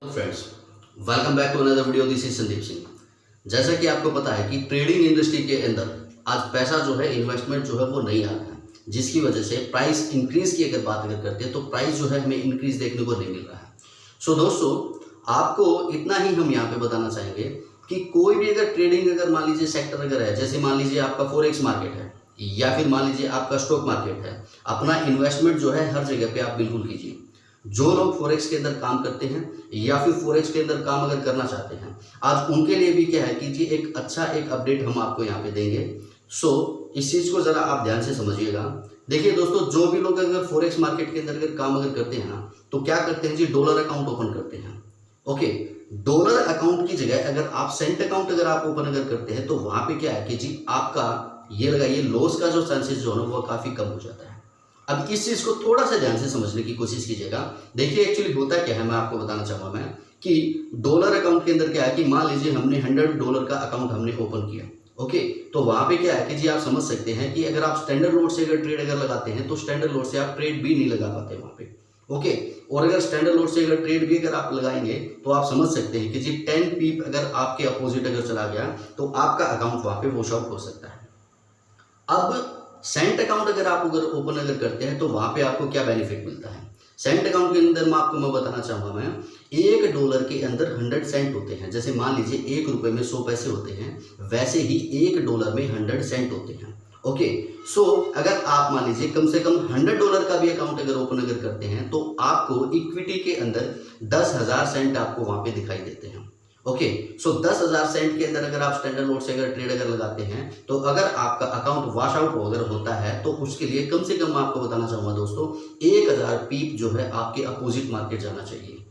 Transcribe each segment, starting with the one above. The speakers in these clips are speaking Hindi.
Friends, welcome back to another video. This is Sandeep Singh. जैसा कि आपको पता है कि ट्रेडिंग इंडस्ट्री के अंदर आज पैसा जो है, इन्वेस्टमेंट जो है वो नहीं आ रहा है, जिसकी वजह से प्राइस इंक्रीज की अगर बात करते हैं तो प्राइस जो है हमें इंक्रीज देखने को नहीं मिल रहा है। सो दोस्तों, आपको इतना ही हम यहाँ पे बताना चाहेंगे कि कोई भी अगर ट्रेडिंग अगर मान लीजिए सेक्टर अगर है, जैसे मान लीजिए आपका फॉरेक्स मार्केट है या फिर मान लीजिए आपका स्टॉक मार्केट है, अपना इन्वेस्टमेंट जो है हर जगह पे आप बिल्कुल कीजिए। जो लोग फॉरेक्स के अंदर काम करते हैं या फिर फॉरेक्स के अंदर काम अगर करना चाहते हैं, आज उनके लिए भी क्या है कि जी एक अच्छा एक अपडेट हम आपको यहाँ पे देंगे। इस चीज़ को ज़रा आप ध्यान से समझिएगा। देखिए दोस्तों, जो भी लोग अगर फॉरेक्स मार्केट के अंदर अगर काम अगर करते हैं ना, तो क्या करते हैं जी, डॉलर अकाउंट ओपन करते हैं। ओके, डॉलर अकाउंट की जगह अगर आप सेंट अकाउंट अगर आप ओपन अगर करते हैं तो वहाँ पे क्या है कि जी आपका ये लगाइए लॉस का जो चांसेस जो है ना वो काफ़ी कम हो जाता है। अब इस चीज़ को थोड़ा सा ध्यान से समझने की कोशिश कीजिएगा। देखिए एक्चुअली होता क्या है, मैं आपको बताना चाहूँगा मैं कि डॉलर अकाउंट के अंदर क्या है कि मान लीजिए हमने $100 का अकाउंट हमने ओपन किया। ओके, तो वहाँ पे क्या है कि जी आप समझ सकते हैं कि अगर आप स्टैंडर्ड लोड से अगर ट्रेड अगर लगाते हैं तो स्टैंडर्ड लोड से आप ट्रेड भी नहीं लगा पाते वहाँ पे। ओके, और अगर स्टैंडर्ड लोड से अगर ट्रेड भी अगर आप लगाएंगे तो आप समझ सकते हैं कि जी 10 पीप अगर आपके अपोजिट अगर चला गया तो आपका अकाउंट वहाँ पे वॉश आउट हो सकता है। अब सेंट अकाउंट अगर आप अगर ओपन अगर करते हैं तो वहाँ पे आपको क्या बेनिफिट मिलता है। सेंट अकाउंट के अंदर मैं बताना चाहूँगा मैं, $1 के अंदर 100 सेंट होते हैं। जैसे मान लीजिए ₹1 में 100 पैसे होते हैं, वैसे ही $1 में 100 सेंट होते हैं। ओके, अगर आप मान लीजिए कम से कम $100 का भी अकाउंट अगर ओपन अगर करते हैं तो आपको इक्विटी के अंदर 10,000 सेंट आपको वहाँ पे दिखाई देते हैं। ओके, 10,000 सेंट के अंदर अगर आप स्टैंडर्ड लोड से अगर ट्रेड अगर लगाते हैं तो अगर आपका अकाउंट वॉश आउट अगर होता है तो उसके लिए कम से कम मैं आपको बताना चाहूँगा दोस्तों, 1000 पीप जो है आपके अपोजिट मार्केट जाना चाहिए।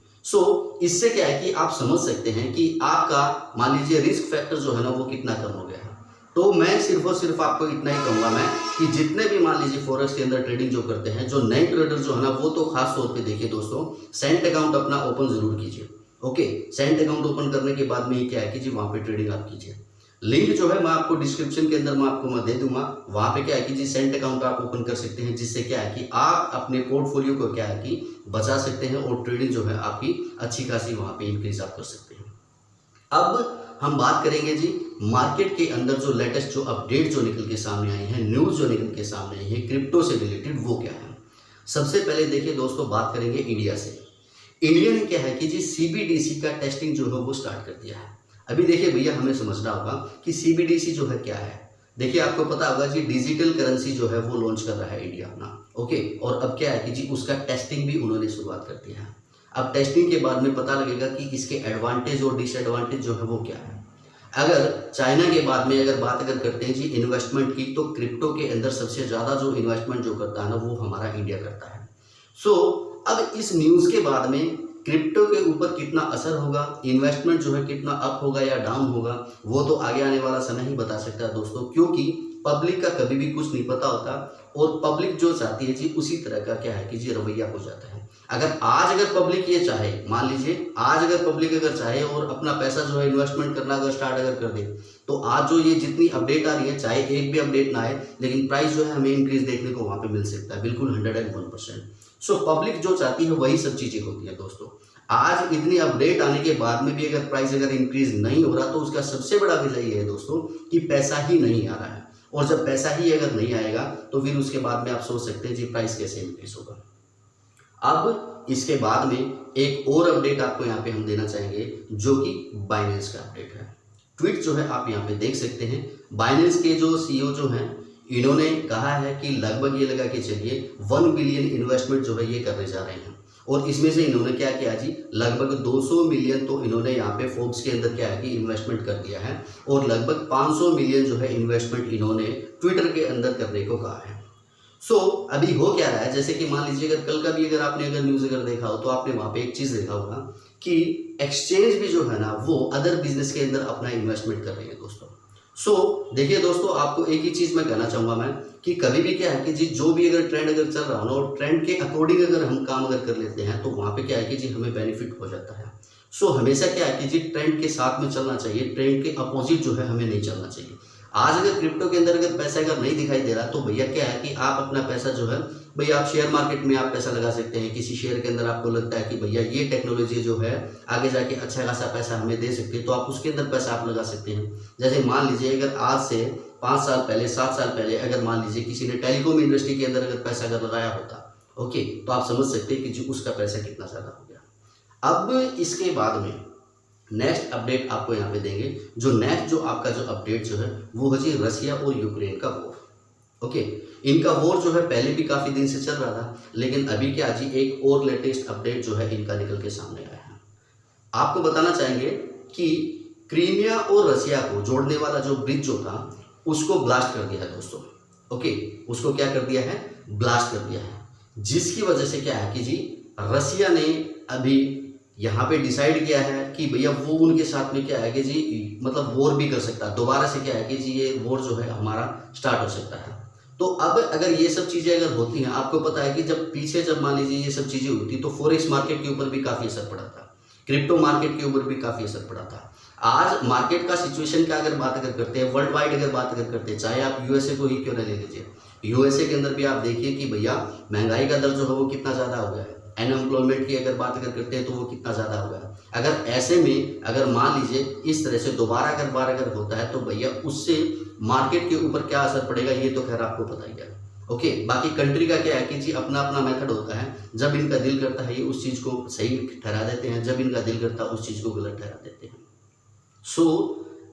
इससे क्या है कि आप समझ सकते हैं कि आपका मान लीजिए रिस्क फैक्टर जो है ना वो कितना कम हो गया है। तो मैं सिर्फ और सिर्फ आपको इतना ही कहूँगा मैं कि जितने भी मान लीजिए फॉरेक्स के अंदर ट्रेडिंग जो करते हैं, जो नए ट्रेडर जो है ना, वो तो खास तौर पे देखिए दोस्तों, सेंट अकाउंट अपना ओपन जरूर कीजिए। ओके, सेंट अकाउंट ओपन करने के बाद में ये क्या है कि जी वहाँ पे ट्रेडिंग आप कीजिए। लिंक जो है मैं आपको डिस्क्रिप्शन के अंदर मैं आपको दे दूंगा। वहाँ पे क्या है कि जी सेंट अकाउंट आप ओपन कर सकते हैं, जिससे क्या है कि आप अपने पोर्टफोलियो को क्या है कि बचा सकते हैं और ट्रेडिंग जो है आपकी अच्छी खासी वहाँ पे इंक्रीज आप कर सकते हैं। अब हम बात करेंगे जी मार्केट के अंदर जो लेटेस्ट जो अपडेट जो निकल के सामने आई है, न्यूज़ जो निकल के सामने आई है क्रिप्टो से रिलेटेड, वो क्या है। सबसे पहले देखिए दोस्तों, बात करेंगे इंडिया से। इंडिया ने क्या है कि जी CBDC का टेस्टिंग जो है वो स्टार्ट कर दिया है। अभी देखिए भैया, हमें समझना होगा कि CBDC जो है क्या है। देखिए आपको पता होगा जी डिजिटल करेंसी जो है वो लॉन्च कर रहा है इंडिया अपना। ओके, और अब क्या है कि जी उसका टेस्टिंग भी उन्होंने शुरुआत कर दिया है। अब टेस्टिंग के बाद में पता लगेगा कि इसके एडवांटेज और डिसएडवांटेज जो है वो क्या है। अगर चाइना के बाद में अगर बात अगर करते हैं जी इन्वेस्टमेंट की, तो क्रिप्टो के अंदर सबसे ज़्यादा जो इन्वेस्टमेंट जो करता है ना वो हमारा इंडिया करता है। अब इस न्यूज़ के बाद में क्रिप्टो के ऊपर कितना असर होगा, इन्वेस्टमेंट जो है कितना अप होगा या डाउन होगा, वो तो आगे आने वाला समय ही बता सकता है दोस्तों, क्योंकि पब्लिक का कभी भी कुछ नहीं पता होता और पब्लिक जो चाहती है जी उसी तरह का क्या है कि जी रवैया हो जाता है। अगर पब्लिक ये चाहे, मान लीजिए आज अगर पब्लिक अगर चाहे और अपना पैसा जो है इन्वेस्टमेंट करना अगर स्टार्ट अगर कर दे, तो आज जो ये जितनी अपडेट आ रही है, चाहे एक भी अपडेट ना आए, लेकिन प्राइस जो है हमें इंक्रीज देखने को वहाँ पे मिल सकता है, बिल्कुल 101%। पब्लिक जो चाहती है वही सब चीज़ें होती है दोस्तों। आज इतनी अपडेट आने के बाद में भी अगर प्राइस अगर इंक्रीज नहीं हो रहा, तो उसका सबसे बड़ा वजह ये है दोस्तों कि पैसा ही नहीं आ रहा है। और जब पैसा ही अगर नहीं आएगा तो फिर उसके बाद में आप सोच सकते हैं जी प्राइस कैसे इंक्रीज होगा। अब इसके बाद में एक और अपडेट आपको यहाँ पे हम देना चाहेंगे, जो कि बाइनेंस का अपडेट है। ट्वीट जो है आप यहाँ पे देख सकते हैं, बाइनेंस के जो CEO जो हैं, इन्होंने कहा है कि लगभग ये लगा के चलिए 1 बिलियन इन्वेस्टमेंट जो है ये करने जा रहे हैं। और इसमें से इन्होंने क्या किया जी, लगभग 200 मिलियन तो इन्होंने यहाँ पे फोर्ब्स के अंदर क्या है कि इन्वेस्टमेंट कर दिया है, और लगभग 500 मिलियन जो है इन्वेस्टमेंट इन्होंने ट्विटर के अंदर करने को कहा है। अभी हो क्या रहा है, जैसे कि मान लीजिए अगर कल का भी अगर आपने अगर न्यूज़ अगर देखा हो, तो आपने वहाँ पे एक चीज़ देखा होगा कि एक्सचेंज भी जो है ना वो अदर बिजनेस के अंदर अपना इन्वेस्टमेंट कर रही है दोस्तों। देखिए दोस्तों, आपको एक ही चीज़ मैं कहना चाहूँगा मैं कि कभी भी क्या है कि जी जो भी अगर ट्रेंड अगर चल रहा हो ना, और ट्रेंड के अकॉर्डिंग अगर हम काम अगर कर लेते हैं, तो वहाँ पे क्या है कि जी हमें बेनिफिट हो जाता है। हमेशा क्या है कि जी ट्रेंड के साथ में चलना चाहिए, ट्रेंड के अपोजिट जो है हमें नहीं चलना चाहिए। आज अगर क्रिप्टो के अंदर अगर पैसा अगर नहीं दिखाई दे रहा, तो भैया क्या है कि आप अपना पैसा जो है भैया आप शेयर मार्केट में आप पैसा लगा सकते हैं, किसी शेयर के अंदर आपको लगता है कि भैया ये टेक्नोलॉजी जो है आगे जाके अच्छा खासा पैसा हमें दे सकती है, तो आप उसके अंदर पैसा आप लगा सकते हैं। जैसे मान लीजिए अगर आज से 5 साल पहले 7 साल पहले अगर मान लीजिए किसी ने टेलीकॉम इंडस्ट्री के अंदर अगर पैसा अगर लगाया होता, ओके, तो आप समझ सकते हैं कि जी उसका पैसा कितना ज़्यादा हो गया। अब इसके बाद में नेक्स्ट अपडेट आपको यहाँ पे देंगे। जो नेक्स्ट जो आपका जो अपडेट जो है वो है जी रसिया और यूक्रेन का वॉर। ओके, इनका वॉर जो है पहले भी काफ़ी दिन से चल रहा था, लेकिन अभी क्या जी एक और लेटेस्ट अपडेट जो है इनका निकल के सामने आया है। आपको बताना चाहेंगे कि क्रीमिया और रसिया को जोड़ने वाला जो ब्रिज जो था उसको ब्लास्ट कर दिया है दोस्तों। ओके, उसको क्या कर दिया है, ब्लास्ट कर दिया है, जिसकी वजह से क्या है कि जी रसिया ने अभी यहाँ पे डिसाइड किया है कि भैया वो उनके साथ में क्या है कि जी मतलब वॉर भी कर सकता है, दोबारा से क्या है कि जी ये वॉर जो है हमारा स्टार्ट हो सकता है। तो अब अगर ये सब चीज़ें अगर होती हैं, आपको पता है कि जब पीछे जब मान लीजिए ये सब चीज़ें होती तो फॉरेक्स मार्केट के ऊपर भी काफ़ी असर पड़ा था, क्रिप्टो मार्केट के ऊपर भी काफ़ी असर पड़ा था। आज मार्केट का सिचुएशन का अगर बात अगर करते हैं, वर्ल्ड वाइड अगर बात अगर करते हैं, चाहे आप यूएसए को ही क्यों न ले लीजिए, यूएसए के अंदर भी आप देखिए कि भैया महंगाई का दर जो है वो कितना ज़्यादा हो गया है, अनएम्प्लॉयमेंट की अगर बात अगर करते हैं तो वो कितना ज़्यादा हो गया। अगर ऐसे में अगर मान लीजिए इस तरह से दोबारा अगर बार अगर होता है तो भैया उससे मार्केट के ऊपर क्या असर पड़ेगा ये तो खैर आपको पता ही है। ओके, बाकी कंट्री का क्या है कि जी अपना अपना मेथड होता है, जब इनका दिल करता है ये उस चीज़ को सही ठहरा देते हैं, जब इनका दिल करता है उस चीज़ को गलत ठहरा देते हैं। सो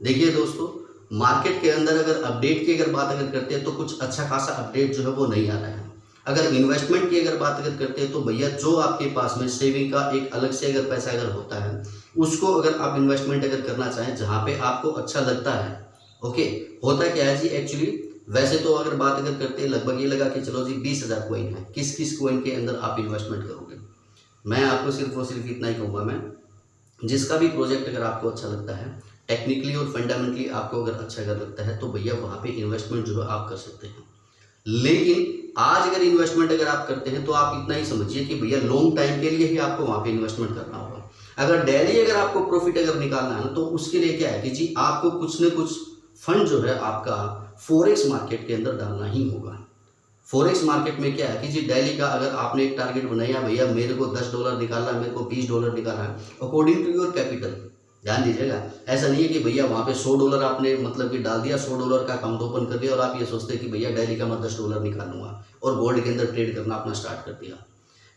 देखिए दोस्तों, मार्केट के अंदर अगर अपडेट की अगर बात अगर करते हैं तो कुछ अच्छा खासा अपडेट जो है वो नहीं आ रहा है। अगर इन्वेस्टमेंट की अगर बात अगर करते हैं तो भैया जो आपके पास में सेविंग का एक अलग से अगर पैसा अगर होता है उसको अगर आप इन्वेस्टमेंट अगर करना चाहें जहाँ पे आपको अच्छा लगता है। ओके, होता क्या है जी एक्चुअली, वैसे तो अगर बात अगर करते हैं लगभग ये लगा कि चलो जी 20,000 कॉइन है, किस किस कॉइन के अंदर आप इन्वेस्टमेंट करोगे। मैं आपको सिर्फ और सिर्फ इतना ही कहूँगा, मैं जिसका भी प्रोजेक्ट अगर आपको अच्छा लगता है, टेक्निकली और फंडामेंटली आपको अगर अच्छा अगर लगता है तो भैया वहाँ पे इन्वेस्टमेंट जो है आप कर सकते हैं। लेकिन आज अगर इन्वेस्टमेंट अगर आप करते हैं तो आप इतना ही समझिए कि भैया लॉन्ग टाइम के लिए ही आपको वहाँ पे इन्वेस्टमेंट करना होगा। अगर डेली अगर आपको प्रॉफिट अगर निकालना है ना तो उसके लिए क्या है कि जी आपको कुछ न कुछ फंड जो है आपका फॉरेक्स मार्केट के अंदर डालना ही होगा। फॉरेक्स मार्केट में क्या है कि जी डेली का अगर आपने एक टारगेट बनाया, भैया मेरे को $10 निकालना है, मेरे को $20 निकालना है, अकॉर्डिंग टू योर कैपिटल। ध्यान दीजिएगा, ऐसा नहीं है कि भैया वहाँ पे $100 आपने मतलब कि डाल दिया, $100 का अकाउंट ओपन कर दिया और आप ये सोचते हैं कि भैया डेली का मैं $10 निकालूंगा और गोल्ड के अंदर ट्रेड करना अपना स्टार्ट कर दिया।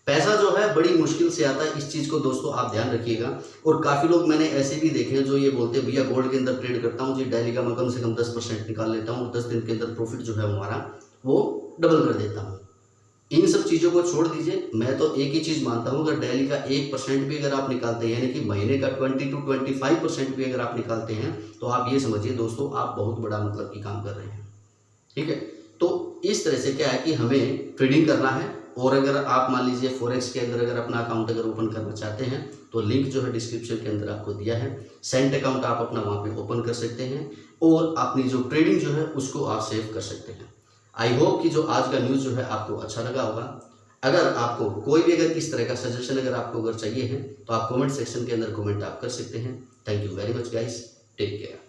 पैसा जो है बड़ी मुश्किल से आता है, इस चीज़ को दोस्तों आप ध्यान रखिएगा। और काफ़ी लोग मैंने ऐसे भी देखे हैं जो ये बोलते हैं भैया गोल्ड के अंदर ट्रेड करता हूँ जी, डेली का मैं कम से कम 10% निकाल लेता हूँ, 10 दिन के अंदर प्रॉफिट जो है हमारा वो डबल कर देता हूँ। इन सब चीज़ों को छोड़ दीजिए। मैं तो एक ही चीज़ मानता हूँ, अगर डेली का 1% भी अगर आप निकालते हैं, यानी कि महीने का 20 to 25% भी अगर आप निकालते हैं तो आप ये समझिए दोस्तों आप बहुत बड़ा मतलब कि काम कर रहे हैं। ठीक है, तो इस तरह से क्या है कि हमें ट्रेडिंग करना है। और अगर आप मान लीजिए फॉरेक्स के अंदर अगर अपना अकाउंट अगर ओपन करना चाहते हैं तो लिंक जो है डिस्क्रिप्शन के अंदर आपको दिया है, सेंट अकाउंट आप अपना वहाँ पे ओपन कर सकते हैं और अपनी जो ट्रेडिंग जो है उसको आप सेव कर सकते हैं। आई होप कि जो आज का न्यूज़ जो है आपको अच्छा लगा होगा। अगर आपको कोई भी अगर इस तरह का सजेशन अगर आपको अगर चाहिए है तो आप कमेंट सेक्शन के अंदर कमेंट आप कर सकते हैं। Thank you very much guys, take care.